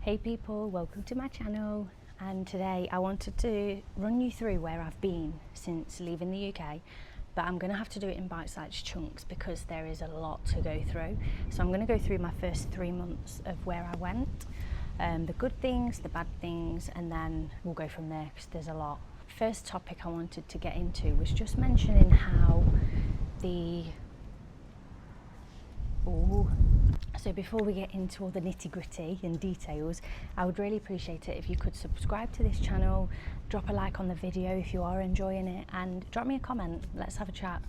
Hey people, welcome to my channel, and today I wanted to run you through where I've been since leaving the UK, but I'm going to have to do it in bite-sized chunks because there is a lot to go through. So I'm going to go through my first 3 months of where I went, the good things, the bad things, and then we'll go from there because there's a lot. First topic I wanted to get into was just mentioning how So before we get into all the nitty-gritty and details, I would really appreciate it if you could subscribe to this channel, drop a like on the video if you are enjoying it, and drop me a comment. Let's have a chat.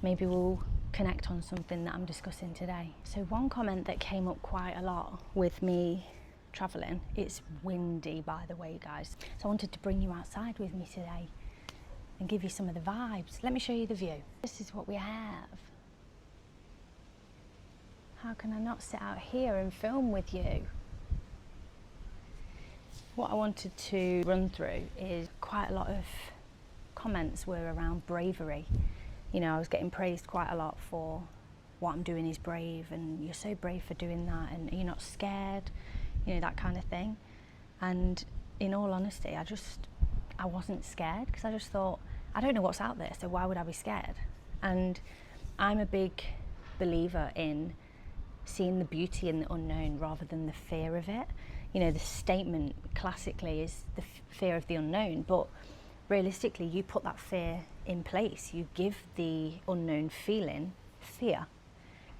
Maybe we'll connect on something that I'm discussing today. So one comment that came up quite a lot with me traveling, it's windy by the way guys, so I wanted to bring you outside with me today and give you some of the vibes. Let me show you the view. This is what we have. How can I not sit out here and film with you? What I wanted to run through is quite a lot of comments were around bravery. You know, I was getting praised quite a lot for what I'm doing is brave, and you're so brave for doing that, and you're not scared, you know, that kind of thing. And in all honesty, I wasn't scared because I just thought, I don't know what's out there, so why would I be scared? And I'm a big believer in seeing the beauty in the unknown rather than the fear of it. You know, the statement classically is the fear of the unknown, but realistically you put that fear in place. You give the unknown feeling fear.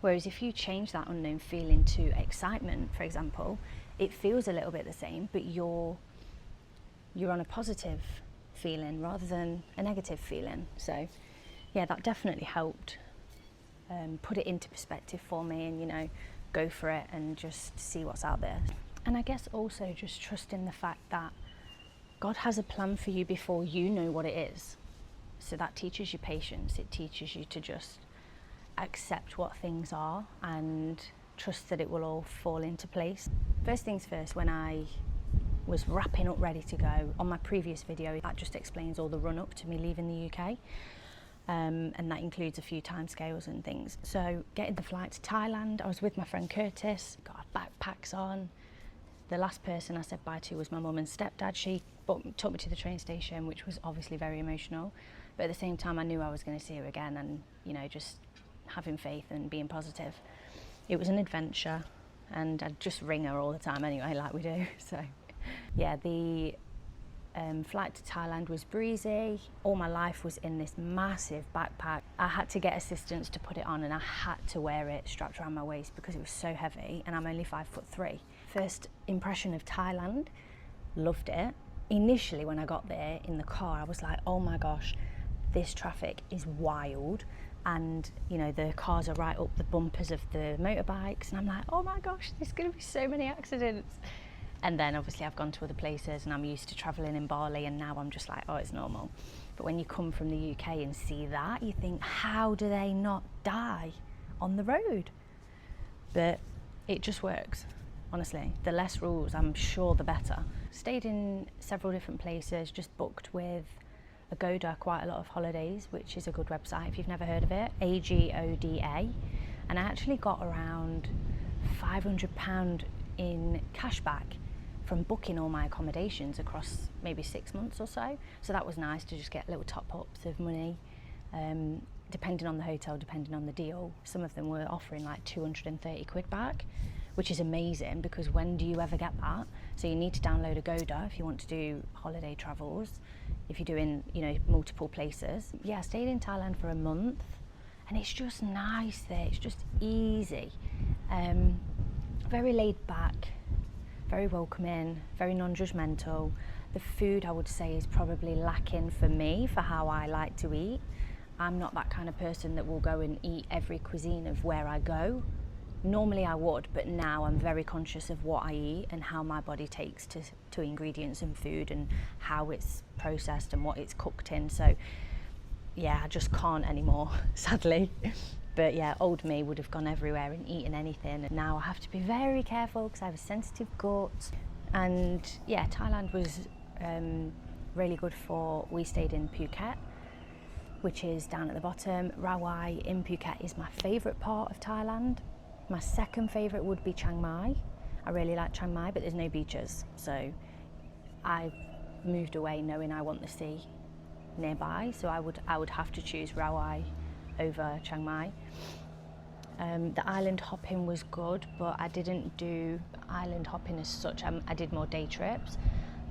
Whereas if you change that unknown feeling to excitement, for example, it feels a little bit the same, but you're on a positive feeling rather than a negative feeling. So yeah, that definitely helped put it into perspective for me, and you know, go for it and just see what's out there. And I guess also just trusting the fact that God has a plan for you before you know what it is. So that teaches you patience. It teaches you to just accept what things are and trust that it will all fall into place. First things first, when I was wrapping up ready to go, on my previous video that just explains all the run up to me leaving the UK. And that includes a few timescales and things. So getting the flight to Thailand, I was with my friend Curtis, got our backpacks on. The last person I said bye to was my mum and stepdad. She took me to the train station, which was obviously very emotional, but at the same time I knew I was going to see her again, and you know, just having faith and being positive. It was an adventure, and I'd just ring her all the time anyway, like we do. So yeah, the flight to Thailand was breezy. All my life was in this massive backpack. I had to get assistance to put it on, and I had to wear it strapped around my waist because it was so heavy, and I'm only 5'3". First impression of Thailand, loved it. Initially when I got there in the car, I was like, oh my gosh, this traffic is wild, and you know, the cars are right up the bumpers of the motorbikes, and I'm like, oh my gosh, there's going to be so many accidents. And then obviously I've gone to other places and I'm used to travelling in Bali, and now I'm just like, oh, it's normal. But when you come from the UK and see that, you think, how do they not die on the road? But it just works, honestly. The less rules, I'm sure, the better. Stayed in several different places, just booked with Agoda quite a lot of holidays, which is a good website if you've never heard of it, AGODA. And I actually got around £500 in cashback from booking all my accommodations across maybe 6 months or so. So that was nice to just get little top-ups of money, depending on the hotel, depending on the deal. Some of them were offering like 230 quid back, which is amazing because when do you ever get that? So you need to download Agoda if you want to do holiday travels, if you're doing, you know, multiple places. Yeah, I stayed in Thailand for a month, and it's just nice there. It's just easy, very laid back, very welcoming, very non-judgmental. The food, I would say, is probably lacking for me for how I like to eat. I'm not that kind of person that will go and eat every cuisine of where I go. Normally I would, but now I'm very conscious of what I eat and how my body takes to ingredients and food, and how it's processed and what it's cooked in. So yeah, I just can't anymore, sadly. But yeah, old me would have gone everywhere and eaten anything, and now I have to be very careful because I have a sensitive gut. And yeah, Thailand was really good for, we stayed in Phuket, which is down at the bottom. Rawai in Phuket is my favourite part of Thailand. My second favourite would be Chiang Mai. I really like Chiang Mai, but there's no beaches. So I moved away knowing I want the sea nearby. So I would have to choose Rawai over Chiang Mai. The island hopping was good, but I didn't do island hopping as such. I did more day trips.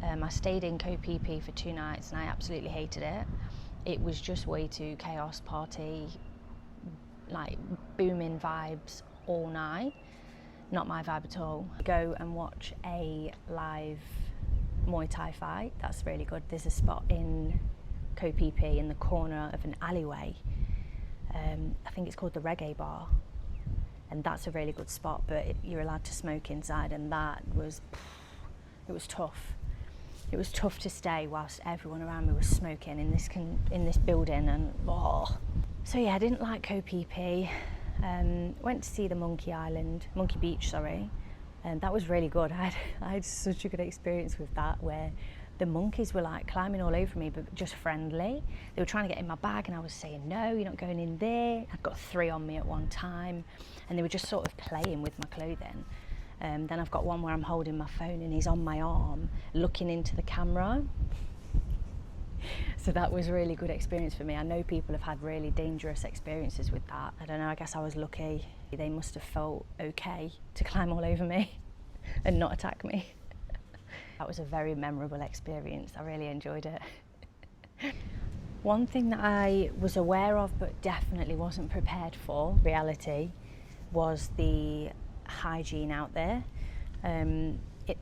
I stayed in Koh Phi Phi for 2 nights and I absolutely hated it. It was just way too chaos party, like booming vibes all night. Not my vibe at all. Go and watch a live Muay Thai fight. That's really good. There's a spot in Koh Phi Phi in the corner of an alleyway. I think it's called the Reggae Bar. And that's a really good spot, but you're allowed to smoke inside, and it was tough. It was tough to stay whilst everyone around me was smoking in this building, and oh. So yeah, I didn't like Koh Phi Phi. Went to see the Monkey Beach, and that was really good. I had such a good experience with that, where the monkeys were like climbing all over me, but just friendly. They were trying to get in my bag and I was saying, no, you're not going in there. I'd got 3 on me at one time, and they were just sort of playing with my clothing. Then I've got one where I'm holding my phone and he's on my arm looking into the camera. So that was a really good experience for me. I know people have had really dangerous experiences with that. I don't know, I guess I was lucky. They must have felt okay to climb all over me and not attack me. That was a very memorable experience. I really enjoyed it. One thing that I was aware of but definitely wasn't prepared for, reality, was the hygiene out there. In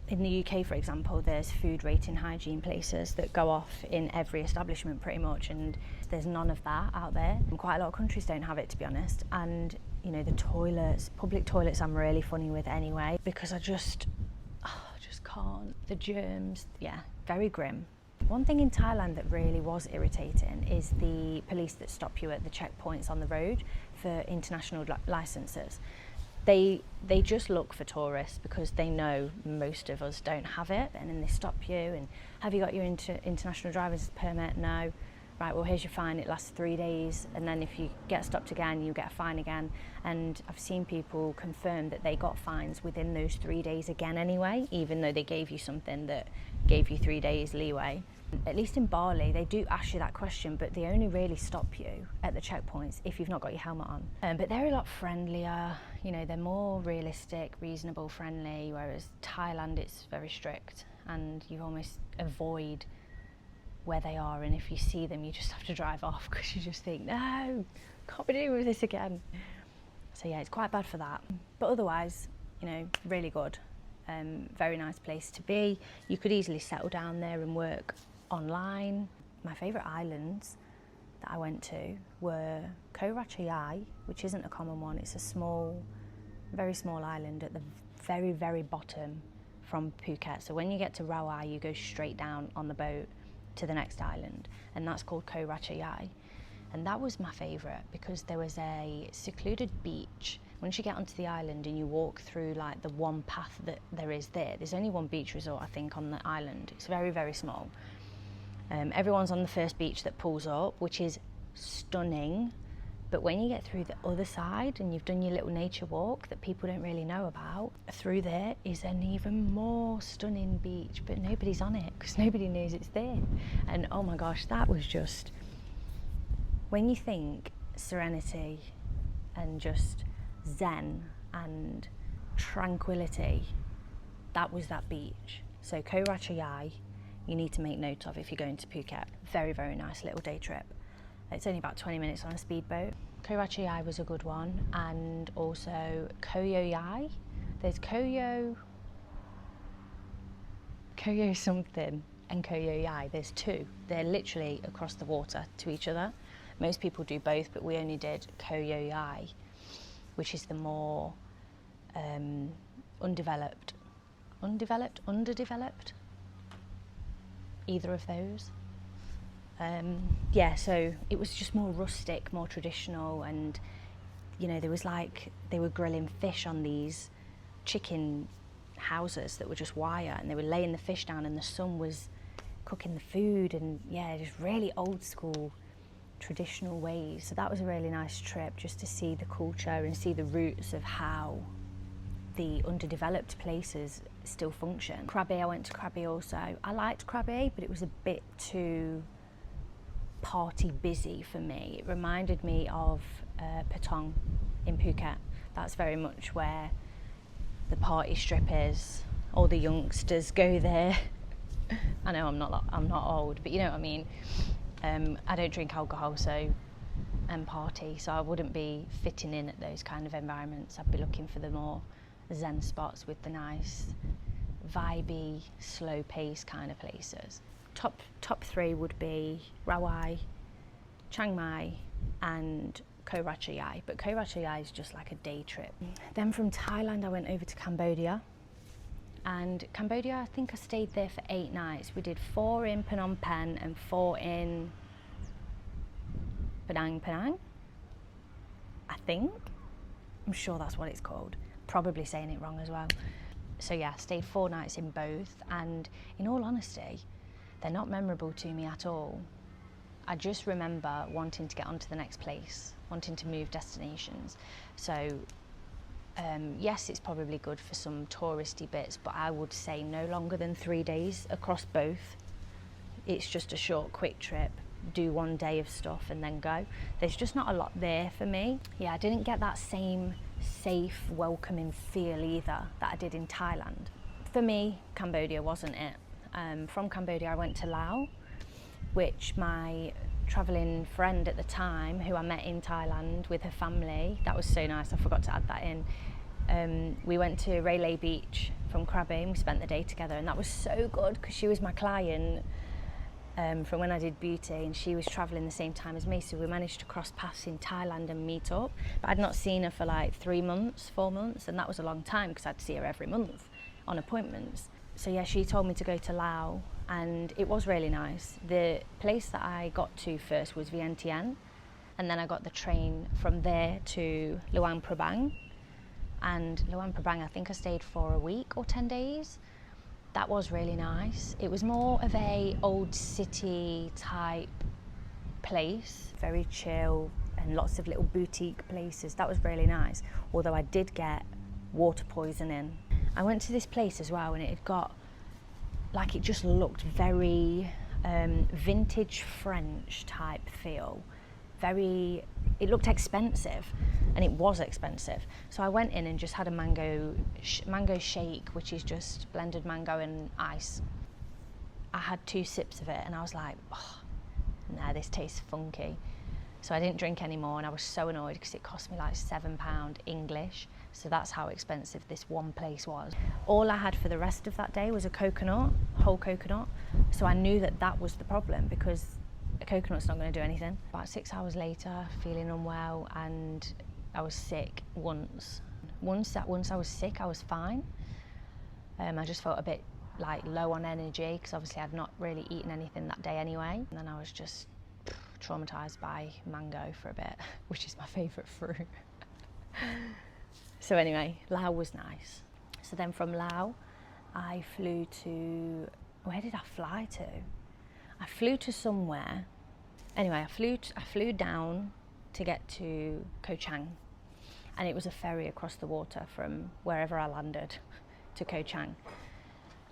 the UK, for example, there's food rating hygiene places that go off in every establishment pretty much, and there's none of that out there. And quite a lot of countries don't have it, to be honest. And you know, the toilets, public toilets, I'm really funny with anyway, because I just can't. The germs, yeah, very grim. One thing in Thailand that really was irritating is the police that stop you at the checkpoints on the road for international licenses. They just look for tourists because they know most of us don't have it, and then they stop you and, have you got your international driver's permit? No. Right, well, here's your fine. It lasts 3 days, and then if you get stopped again, you get a fine again. And I've seen people confirm that they got fines within those 3 days again anyway, even though they gave you something that gave you 3 days leeway. At least in Bali, they do ask you that question, but they only really stop you at the checkpoints if you've not got your helmet on. But they're a lot friendlier, you know, they're more realistic, reasonable, friendly, whereas Thailand, it's very strict, and you almost avoid where they are, and if you see them you just have to drive off because you just think, no, can't be dealing with this again. So yeah, it's quite bad for that, but otherwise, you know, really good. Very nice place to be. You could easily settle down there and work online. My favourite islands that I went to were Koh Chang, which isn't a common one. It's a small, very small island at the very, very bottom from Phuket. So when you get to Rawai, you go straight down on the boat to the next island, and that's called Koh Chang. And that was my favourite because there was a secluded beach. Once you get onto the island and you walk through like the one path that there is there's only one beach resort, I think, on the island. It's very, very small. Everyone's on the first beach that pulls up, which is stunning. But when you get through the other side and you've done your little nature walk that people don't really know about, through there is an even more stunning beach, but nobody's on it because nobody knows it's there. And oh my gosh, that was just, when you think serenity and just zen and tranquility, that was that beach. So Koh Chang, you need to make note of if you're going to Phuket. Very, very nice little day trip. It's only about 20 minutes on a speedboat. Koh Chang was a good one, and also Koh Yai. There's Koh something and Koh Yai. There's 2. They're literally across the water to each other. Most people do both, but we only did Koh Yai, which is the more underdeveloped, either of those. Yeah, so it was just more rustic, more traditional, and you know, there was like, they were grilling fish on these chicken houses that were just wire, and they were laying the fish down and the sun was cooking the food, and yeah, just really old school traditional ways. So that was a really nice trip, just to see the culture and see the roots of how the underdeveloped places still function. Krabi, I went to Krabi also. I liked Krabi, but it was a bit too party busy for me. It reminded me of Patong in Phuket. That's very much where the party strip is. All the youngsters go there. I know I'm not old, but you know what I mean. I don't drink alcohol, and party, so I wouldn't be fitting in at those kind of environments. I'd be looking for the more zen spots with the nice, vibey, slow pace kind of places. Top three would be Rawai, Chiang Mai, and Koh Chang, but Koh Chang is just like a day trip. Then from Thailand, I went over to Cambodia. And Cambodia, I think I stayed there for 8 nights. We did 4 in Phnom Penh and 4 in Penang, I think. I'm sure that's what it's called. Probably saying it wrong as well. So yeah, stayed 4 nights in both, and in all honesty, they're not memorable to me at all. I just remember wanting to get on to the next place, wanting to move destinations. So yes, it's probably good for some touristy bits, but I would say no longer than 3 days across both. It's just a short, quick trip. Do 1 day of stuff and then go. There's just not a lot there for me. Yeah, I didn't get that same safe, welcoming feel either that I did in Thailand. For me, Cambodia wasn't it. From Cambodia, I went to Laos, which my travelling friend at the time, who I met in Thailand with her family, that was so nice, I forgot to add that in. We went to Railay Beach from Krabi and we spent the day together, and that was so good because she was my client from when I did beauty, and she was travelling the same time as me, so we managed to cross paths in Thailand and meet up. But I'd not seen her for like 3 months, 4 months, and that was a long time because I'd see her every month on appointments. So yeah, she told me to go to Laos, and it was really nice. The place that I got to first was Vientiane, and then I got the train from there to Luang Prabang. And Luang Prabang, I think I stayed for a week or 10 days. That was really nice. It was more of a old city type place, very chill and lots of little boutique places. That was really nice, although I did get water poisoning. I went to this place as well, and it had got, like, it just looked very vintage French type feel. It looked expensive, and it was expensive. So I went in and just had a mango shake, which is just blended mango and ice. I had 2 sips of it and I was like, oh, nah, this tastes funky. So I didn't drink anymore, and I was so annoyed because it cost me like £7 English. So that's how expensive this one place was. All I had for the rest of that day was a coconut, whole coconut. So I knew that that was the problem, because a coconut's not going to do anything. About 6 hours later, feeling unwell, and I was sick once. Once I was sick, I was fine. I just felt a bit like low on energy because obviously I'd not really eaten anything that day anyway. And then I was just traumatised by mango for a bit, which is my favourite fruit. So anyway, Laos was nice. So then from Laos, I flew to, where did I fly to? I flew to somewhere. Anyway, I flew down to get to Koh Chang, and it was a ferry across the water from wherever I landed to Koh Chang.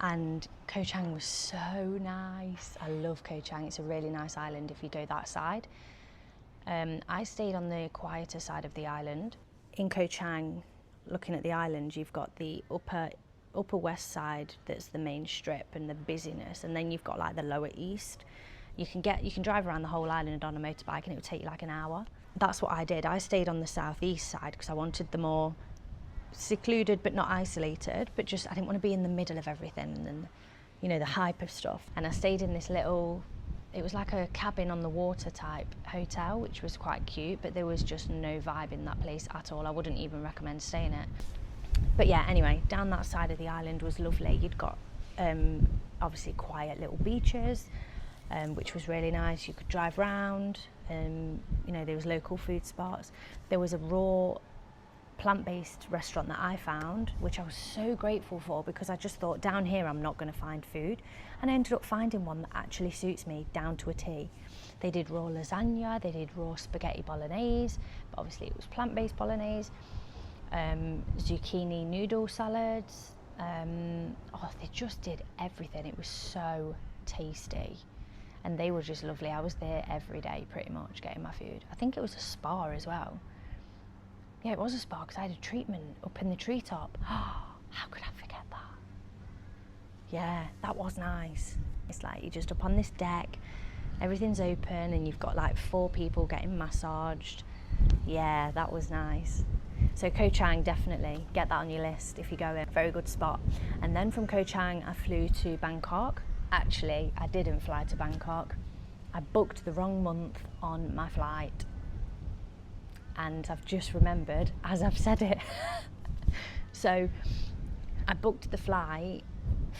And Koh Chang was so nice. I love Koh Chang. It's a really nice island if you go that side. I stayed on the quieter side of the island. In Koh Chang, looking at the island, you've got the upper west side that's the main strip and the busyness, and then you've got like the lower east. You can drive around the whole island on a motorbike and it would take you like an hour. That's what I did. I stayed on the southeast side because I wanted the more secluded but not isolated, but just I didn't want to be in the middle of everything and, you know, the hype of stuff. And I stayed in this little, it was like a cabin on the water type hotel, which was quite cute, but there was just no vibe in that place at all. I wouldn't even recommend staying it. But yeah, anyway, down that side of the island was lovely. You'd got obviously quiet little beaches, which was really nice. You could drive around, you know, there was local food spots. There was a raw plant-based restaurant that I found, which I was so grateful for, because I just thought, down here I'm not going to find food, and I ended up finding one that actually suits me down to a T. They did raw lasagna, they did raw spaghetti bolognese, but obviously it was plant-based bolognese. zucchini noodle salads. Oh, they just did everything. It was so tasty. And they were just lovely. I was there every day pretty much getting my food. I think it was a spa as well. Yeah, it was a spa because I had a treatment up in the treetop. How could I forget that? Yeah, that was nice. It's like you're just up on this deck, everything's open and you've got like 4 people getting massaged. Yeah, that was nice. So Koh Chang, definitely get that on your list if you go in. Very good spot. And then from Koh Chang I flew to Bangkok. Actually, I didn't fly to Bangkok. I booked the wrong month on my flight. And I've just remembered as I've said it. So I booked the flight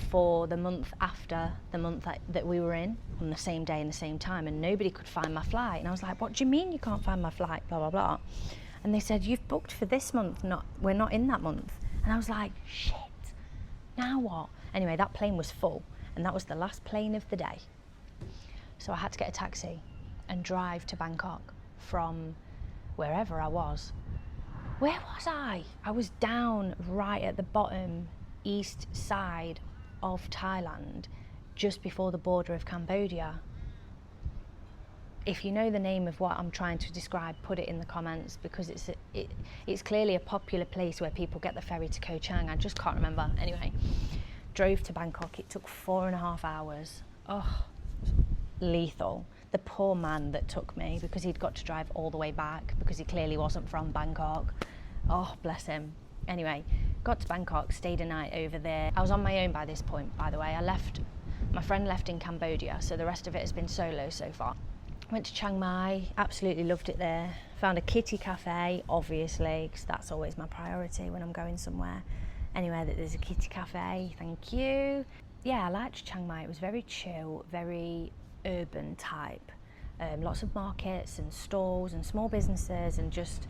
for the month after the month that we were in, on the same day and the same time, and nobody could find my flight. And I was like, what do you mean you can't find my flight, blah, blah, blah. And they said, you've booked for this month, we're not in that month. And I was like, shit, now what? Anyway, that plane was full. And that was the last plane of the day. So I had to get a taxi and drive to Bangkok from wherever I was. Where was I? I was down right at the bottom east side of Thailand, just before the border of Cambodia. If you know the name of what I'm trying to describe, put it in the comments, because it's clearly a popular place where people get the ferry to Koh Chang. I just can't remember. Anyway, drove to Bangkok. It took 4.5 hours. Oh, lethal. The poor man that took me, because he'd got to drive all the way back because he clearly wasn't from Bangkok. Oh, bless him. Anyway, got to Bangkok, stayed a night over there. I was on my own by this point, by the way. My friend left in Cambodia, so the rest of it has been solo so far. Went to Chiang Mai, absolutely loved it there. Found a kitty cafe, obviously, because that's always my priority when I'm going somewhere. Anywhere that there's a kitty cafe, thank you. Yeah, I liked Chiang Mai. It was very chill, very urban type. Lots of markets and stalls and small businesses and just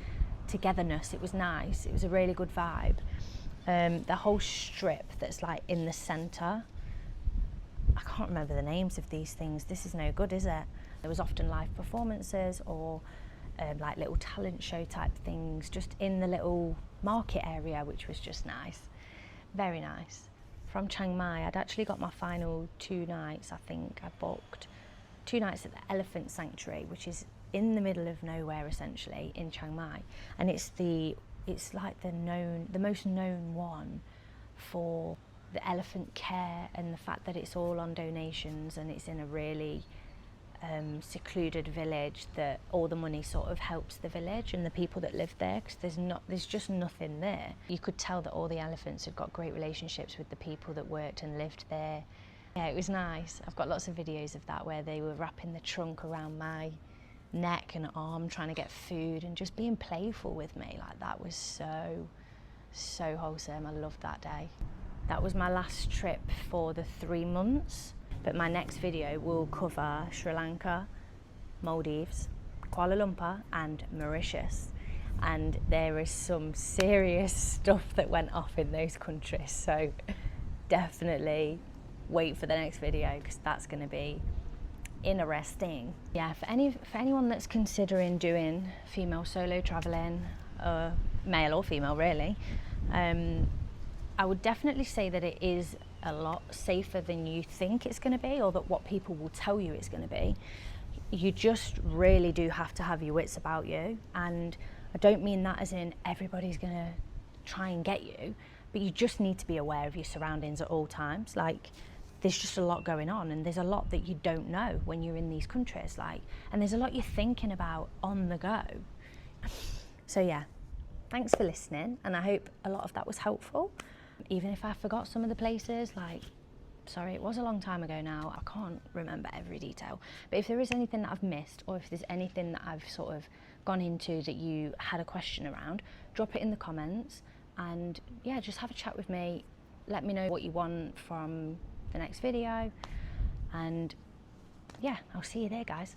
togetherness. It was nice. It was a really good vibe. The whole strip that's like in the centre, I can't remember the names of these things. This is no good, is it? There was often live performances or like little talent show type things just in the little market area, which was just nice. Very nice. From Chiang Mai, I'd actually got my final 2 nights, I think. I booked 2 nights at the Elephant Sanctuary, which is in the middle of nowhere essentially in Chiang Mai. And it's like the most known one for the elephant care and the fact that it's all on donations and it's in a really secluded village that all the money sort of helps the village and the people that live there, because there's just nothing there. You could tell that all the elephants have got great relationships with the people that worked and lived there. Yeah, it was nice. I've got lots of videos of that where they were wrapping the trunk around my neck and arm trying to get food and just being playful with me. Like, that was so wholesome. I loved that day. That was my last trip for the 3 months. But my next video will cover Sri Lanka, Maldives, Kuala Lumpur and Mauritius. And there is some serious stuff that went off in those countries. So definitely wait for the next video because that's going to be interesting. Yeah, for anyone that's considering doing female solo traveling, male or female really, I would definitely say that it is a lot safer than you think it's going to be, or that what people will tell you it's going to be. You just really do have to have your wits about you, and I don't mean that as in everybody's going to try and get you, but you just need to be aware of your surroundings at all times. Like, there's just a lot going on, and there's a lot that you don't know when you're in these countries, and there's a lot you're thinking about on the go. So yeah, thanks for listening, and I hope a lot of that was helpful. Even if I forgot some of the places, sorry, it was a long time ago now, I can't remember every detail. But if there is anything that I've missed, or if there's anything that I've sort of gone into that you had a question around, drop it in the comments, and yeah, just have a chat with me. Let me know what you want from the next video, and yeah, I'll see you there, guys.